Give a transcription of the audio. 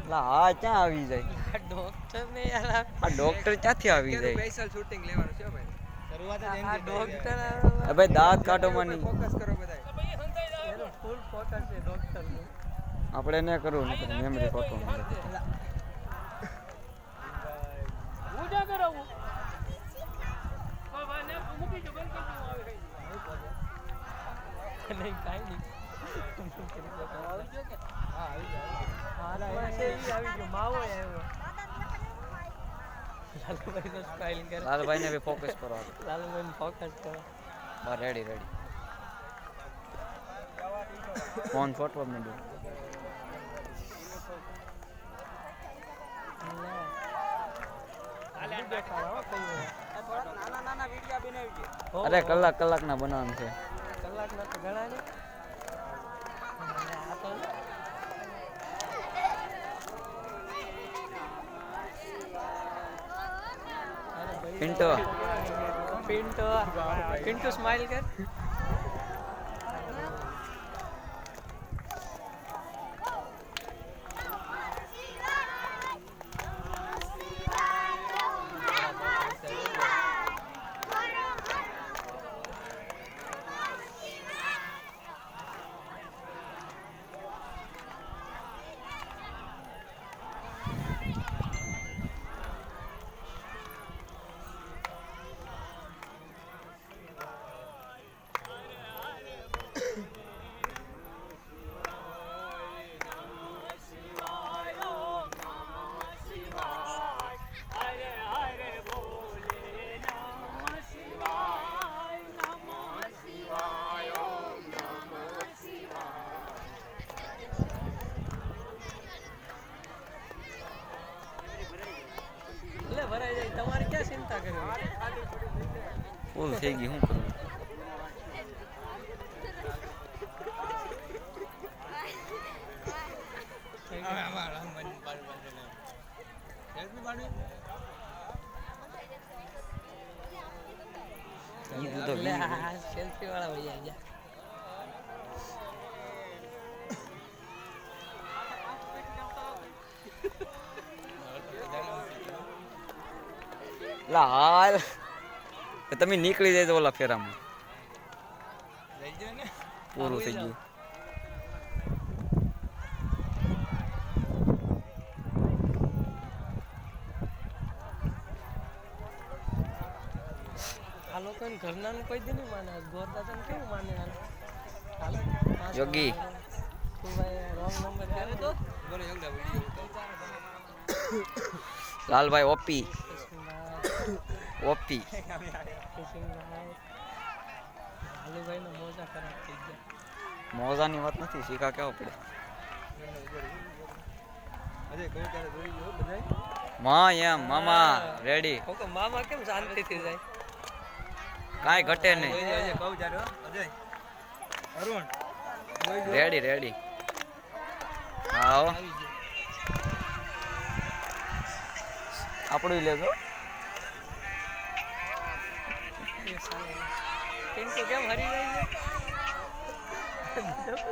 હા ક્યાં આવી જાય ડોક્ટર ને યાર આ ડોક્ટર ક્યાંથી આવી જાય સ્પેશિયલ શૂટિંગ લેવાનું છે ભાઈ શરૂઆત જ એમ ડોક્ટર ભાઈ દાંત કાઢો માની ફોકસ કરો બધા એનો ફૂલ ફોકસ છે ડોક્ટર નું આપણે ન કરવું મેમરી ફોટો હું જા કરાવું બાબા ને મૂકી જો બંધ કરી દઉં આવે નહીં કાઈ નહીં આવી ગયો કે હા આવી ગયો આવી ગયો માવો આવ્યો લાલભાઈ નો સ્ટાઇલ કરે લાલભાઈ ને બી ફોકસ કરો લાલભાઈ ફોકસ કરો બસ રેડી ફોન ફોટો મે દો નાના વિડિયો બનાવી છે અરે કલાક ના બનાવવાનું છે કલાક ના તો ઘણા ને આ તો પિન્ટુ સ્માઈલ કર ભરાઈ જાય તમારે ક્યાં ચિંતા કરવી ફૂલ થઈ ગઈ શું કરું સેલ્ફી વાળા ભૈયા ગયા હાલ તમે નીકળી જાય તો ઓલા ફેરામાં પૂરું થઈ ગયું આ લોકો ઘરના કોઈ દી નહીં માને ગોરદાદા કેવું માને યોગી તું ભાઈ રોંગ નંબર કરે તો લાલભાઈ ઓપી લાલુભાઈ નો મોજા ખરાબ થઈ ગયા મોજાની વાત નથી શીખા કેવો પડે માં એમ મામા રેડી મામા કેમ શાંતિથી જાય કાંઈ ઘટે નહીં રેડી આવો આપણું લેજો પિન્ટુ કેમ હરી જાય છે